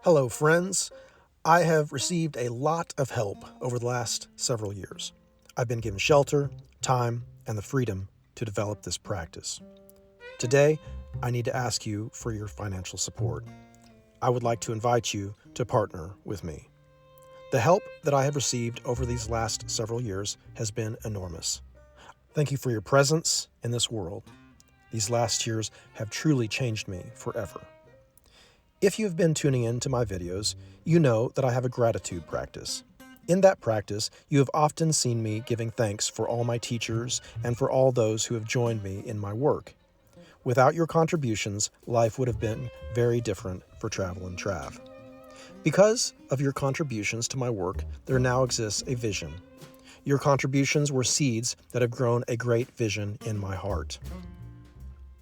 Hello, friends. I have received a lot of help over the last several years. I've been given shelter, time, and the freedom to develop this practice. Today, I need to ask you for your financial support. I would like to invite you to partner with me. The help that I have received over these last several years has been enormous. Thank you for your presence in this world. These last years have truly changed me forever. If you have been tuning in to my videos, you know that I have a gratitude practice. In that practice, you have often seen me giving thanks for all my teachers and for all those who have joined me in my work. Without your contributions, life would have been very different for TravelinTrav. Because of your contributions to my work, there now exists a vision. Your contributions were seeds that have grown a great vision in my heart.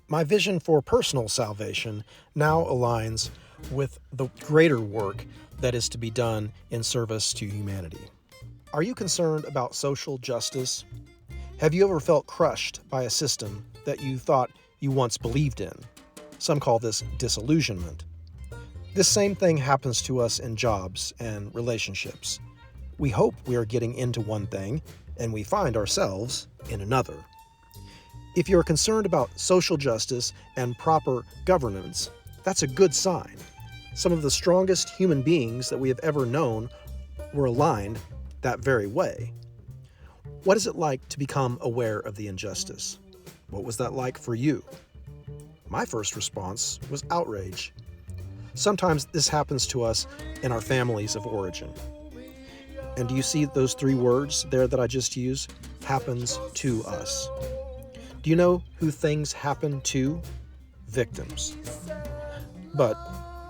My vision for personal salvation now aligns with the greater work that is to be done in service to humanity. Are you concerned about social justice? Have you ever felt crushed by a system that you thought you once believed in? Some call this disillusionment. This same thing happens to us in jobs and relationships. We hope we are getting into one thing, and we find ourselves in another. If you're concerned about social justice and proper governance, that's a good sign. Some of the strongest human beings that we have ever known were aligned that very way. What is it like to become aware of the injustice? What was that like for you? My first response was outrage. Sometimes this happens to us in our families of origin. And do you see those three words there that I just used? Happens to us. Do you know who things happen to? Victims. But,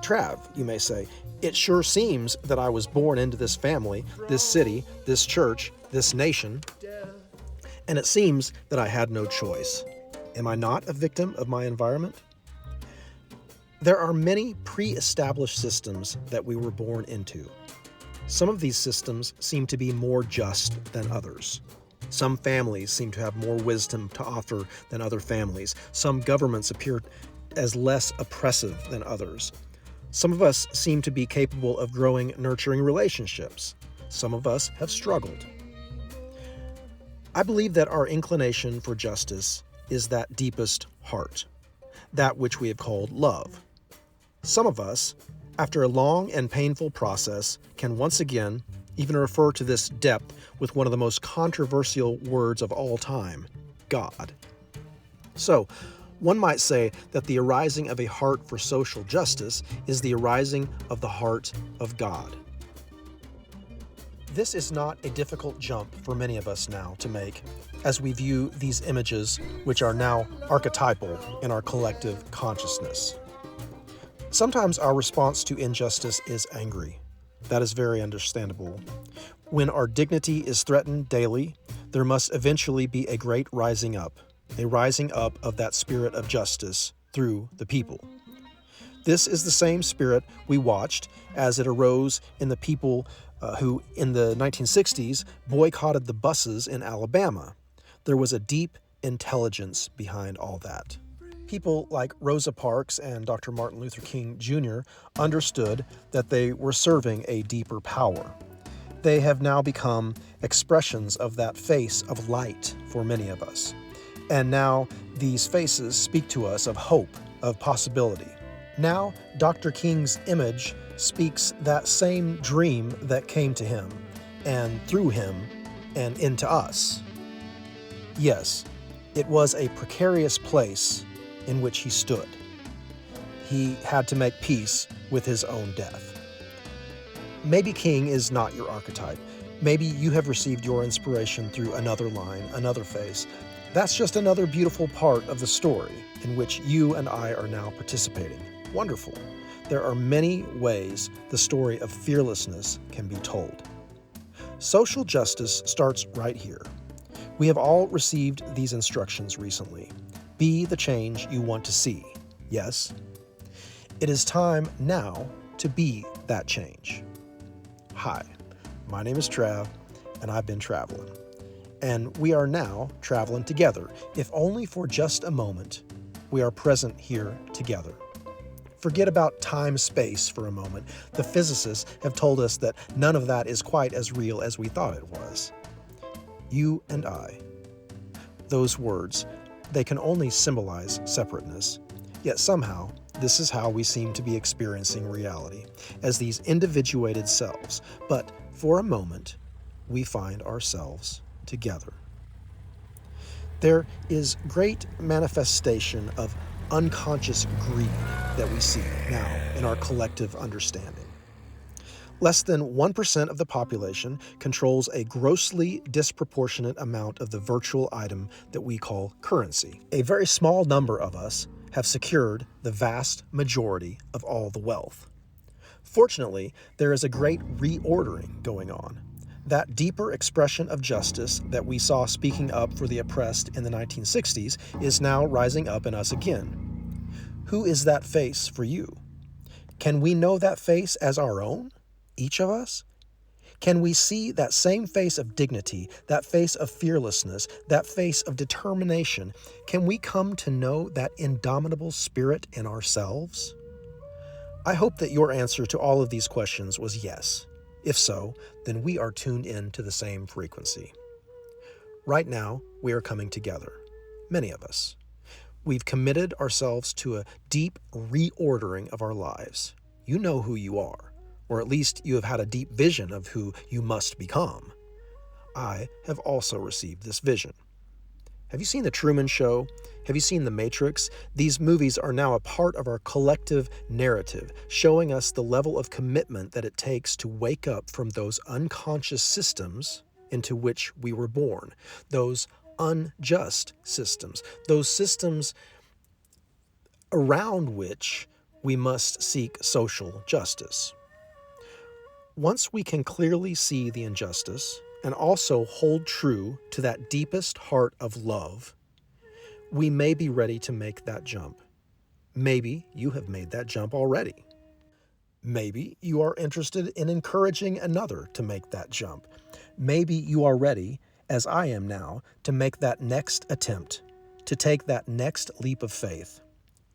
Trav, you may say, it sure seems that I was born into this family, this city, this church, this nation, and it seems that I had no choice. Am I not a victim of my environment? There are many pre-established systems that we were born into. Some of these systems seem to be more just than others. Some families seem to have more wisdom to offer than other families. Some governments appear as less oppressive than others. Some of us seem to be capable of growing, nurturing relationships. Some of us have struggled. I believe that our inclination for justice is that deepest heart, that which we have called love. Some of us, after a long and painful process, can once again even refer to this depth with one of the most controversial words of all time, God. So, one might say that the arising of a heart for social justice is the arising of the heart of God. This is not a difficult jump for many of us now to make as we view these images which are now archetypal in our collective consciousness. Sometimes our response to injustice is angry. That is very understandable. When our dignity is threatened daily, there must eventually be a great rising up of that spirit of justice through the people. This is the same spirit we watched as it arose in the people who, in the 1960s, boycotted the buses in Alabama. There was a deep intelligence behind all that. People like Rosa Parks and Dr. Martin Luther King Jr. understood that they were serving a deeper power. They have now become expressions of that face of light for many of us. And now these faces speak to us of hope, of possibility. Now Dr. King's image speaks that same dream that came to him, and through him, and into us. Yes, it was a precarious place in which he stood. He had to make peace with his own death. Maybe King is not your archetype. Maybe you have received your inspiration through another line, another face. That's just another beautiful part of the story in which you and I are now participating. Wonderful. There are many ways the story of fearlessness can be told. Social justice starts right here. We have all received these instructions recently. Be the change you want to see. Yes? It is time now to be that change. Hi, my name is Trav, and I've been traveling. And we are now traveling together. If only for just a moment, we are present here together. Forget about time-space for a moment. The physicists have told us that none of that is quite as real as we thought it was. You and I. Those words, they can only symbolize separateness. Yet somehow, this is how we seem to be experiencing reality, as these individuated selves. But for a moment, we find ourselves together. There is great manifestation of unconscious greed that we see now in our collective understanding. Less than 1% of the population controls a grossly disproportionate amount of the virtual item that we call currency. A very small number of us have secured the vast majority of all the wealth. Fortunately, there is a great reordering going on. That deeper expression of justice that we saw speaking up for the oppressed in the 1960s is now rising up in us again. Who is that face for you? Can we know that face as our own, each of us? Can we see that same face of dignity, that face of fearlessness, that face of determination? Can we come to know that indomitable spirit in ourselves? I hope that your answer to all of these questions was yes. If so, then we are tuned in to the same frequency. Right now, we are coming together, many of us. We've committed ourselves to a deep reordering of our lives. You know who you are, or at least you have had a deep vision of who you must become. I have also received this vision. Have you seen The Truman Show? Have you seen The Matrix? These movies are now a part of our collective narrative, showing us the level of commitment that it takes to wake up from those unconscious systems into which we were born, those unjust systems, those systems around which we must seek social justice. Once we can clearly see the injustice, and also hold true to that deepest heart of love, we may be ready to make that jump. Maybe you have made that jump already. Maybe you are interested in encouraging another to make that jump. Maybe you are ready, as I am now, to make that next attempt, to take that next leap of faith.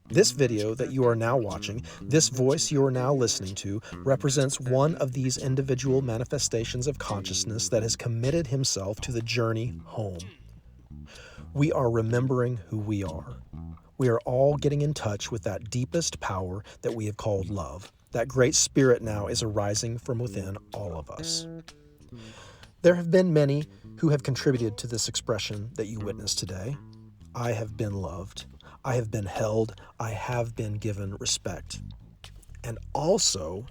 This video that you are now watching, this voice you are now listening to, represents one of these individual manifestations of consciousness that has committed himself to the journey home. We are remembering who we are. We are all getting in touch with that deepest power that we have called love. That great spirit now is arising from within all of us. There have been many who have contributed to this expression that you witnessed today. I have been loved. I have been held. I have been given respect. And also,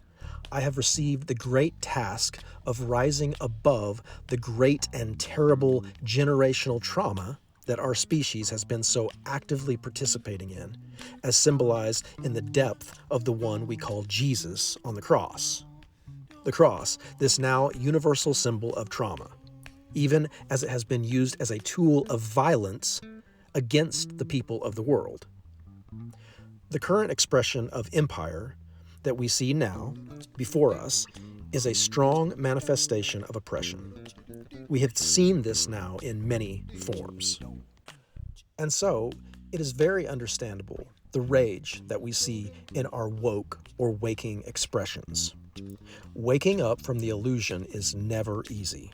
I have received the great task of rising above the great and terrible generational trauma that our species has been so actively participating in, as symbolized in the depth of the one we call Jesus on the cross. The cross, this now universal symbol of trauma, even as it has been used as a tool of violence against the people of the world. The current expression of empire that we see now before us is a strong manifestation of oppression. We have seen this now in many forms. And so, it is very understandable the rage that we see in our woke or waking expressions. Waking up from the illusion is never easy.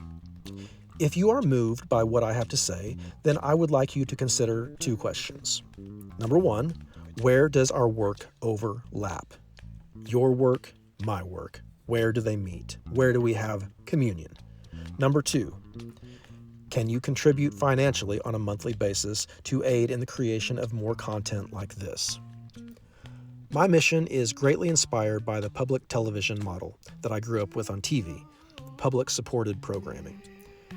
If you are moved by what I have to say, then I would like you to consider two questions. Number one, where does our work overlap? Your work, my work. Where do they meet? Where do we have communion? Number two, can you contribute financially on a monthly basis to aid in the creation of more content like this? My mission is greatly inspired by the public television model that I grew up with on TV, public-supported programming.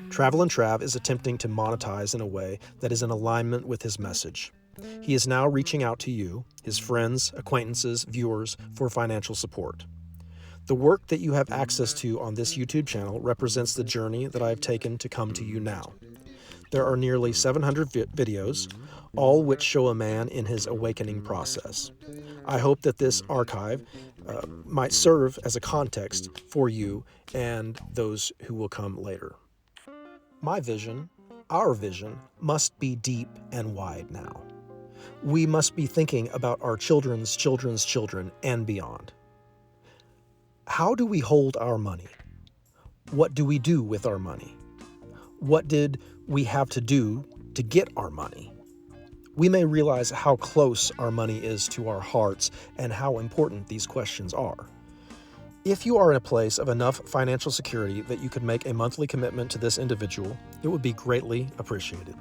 TravelinTrav is attempting to monetize in a way that is in alignment with his message. He is now reaching out to you, his friends, acquaintances, viewers, for financial support. The work that you have access to on this YouTube channel represents the journey that I have taken to come to you now. There are nearly 700 videos, all which show a man in his awakening process. I hope that this archive might serve as a context for you and those who will come later. My vision, our vision, must be deep and wide now. we must be thinking about our children's children's children and beyond. How do we hold our money? What do we do with our money? What did we have to do to get our money? We may realize how close our money is to our hearts and how important these questions are. If you are in a place of enough financial security that you could make a monthly commitment to this individual, it would be greatly appreciated.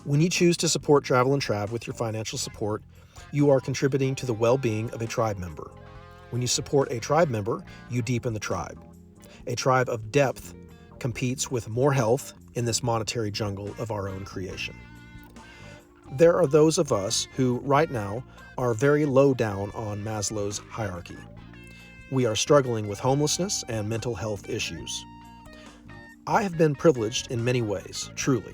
When you choose to support TravelinTrav with your financial support, you are contributing to the well-being of a tribe member. When you support a tribe member, you deepen the tribe. A tribe of depth competes with more health in this monetary jungle of our own creation. There are those of us who, right now, are very low down on Maslow's hierarchy. We are struggling with homelessness and mental health issues. I have been privileged in many ways, truly.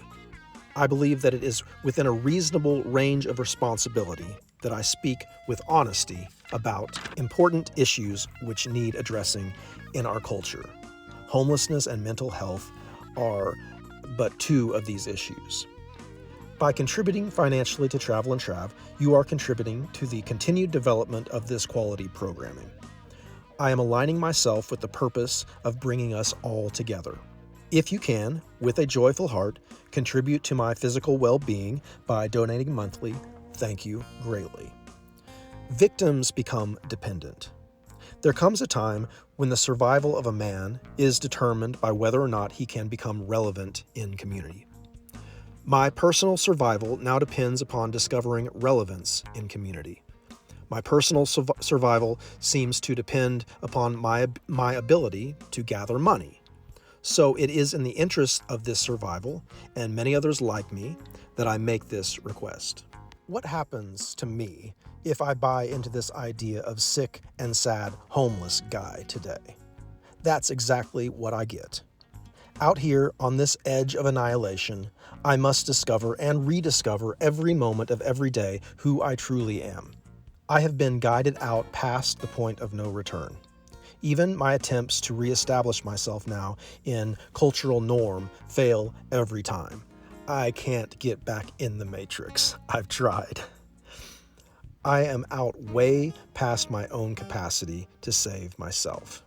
I believe that it is within a reasonable range of responsibility that I speak with honesty about important issues which need addressing in our culture. Homelessness and mental health are but two of these issues. By contributing financially to TravelinTrav, you are contributing to the continued development of this quality programming. I am aligning myself with the purpose of bringing us all together. If you can, with a joyful heart, contribute to my physical well-being by donating monthly, thank you greatly. Victims become dependent. There comes a time when the survival of a man is determined by whether or not he can become relevant in community. My personal survival now depends upon discovering relevance in community. My personal survival seems to depend upon my ability to gather money. So it is in the interest of this survival, and many others like me, that I make this request. What happens to me if I buy into this idea of sick and sad homeless guy today? That's exactly what I get. Out here on this edge of annihilation, I must discover and rediscover every moment of every day who I truly am. I have been guided out past the point of no return. Even my attempts to reestablish myself now in cultural norm fail every time. I can't get back in the matrix. I've tried. I am out way past my own capacity to save myself.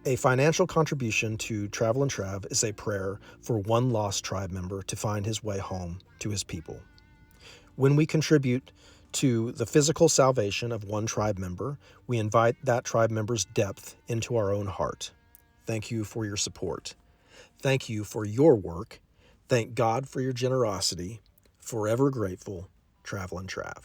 A financial contribution to TravelinTrav is a prayer for one lost tribe member to find his way home to his people. When we contribute to the physical salvation of one tribe member, we invite that tribe member's depth into our own heart. Thank you for your support. Thank you for your work. Thank God for your generosity. Forever grateful, TravelinTrav.